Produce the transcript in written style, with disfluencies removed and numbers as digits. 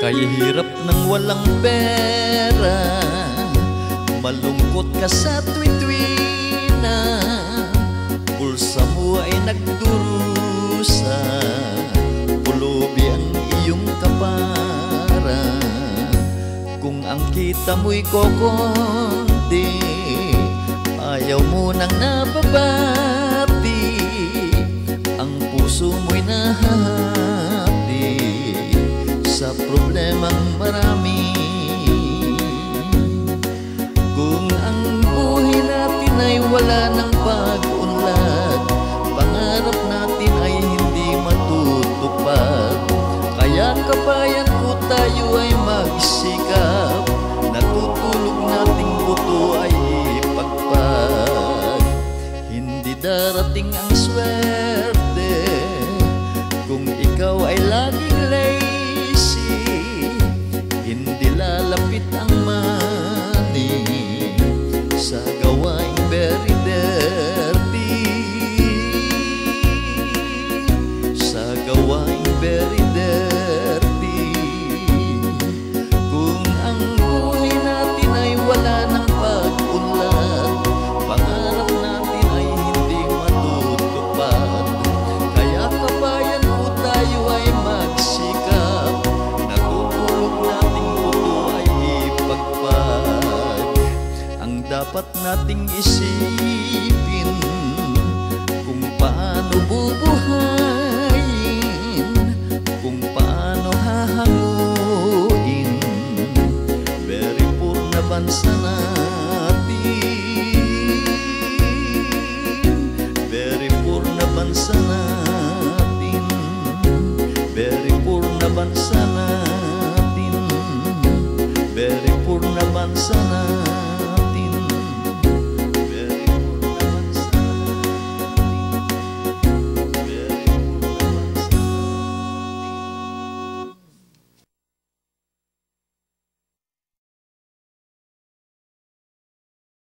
Kaya hirap ng walang pera, malungkot ka sa tuwi-tuwi na bulsa mo ay nagdurusa, pulubi ang iyong kapara. Kung ang kita mo'y kokonti, ayaw mo nang nababati, ang puso mo'y nahahati sa problemang marami. Kung ang buhay natin ay wala ng pag-unlad, pangarap natin ay hindi matutupad. Kaya kabayan ko, tayo ay magsikap, natutulog nating buto ay ipagpag. Hindi darating ang swerte kung ikaw ay laging lazy, hindi lalapit ang money sa gawaing very dirty, sa gawaing very dirty. Kung ang buhay natin ay wala ng pag-unlad, pangarap natin ay hindi matutupad. Kaya kabayan ko, tayo ay magsikap, natutulog nating buto ay ipagpag. Ang dapat nating isipin, kung paano bubuhayin, kung paano hahanguin very poor na bansa natin, very poor na bansa natin, very poor na bansa natin, very poor na bansa natin.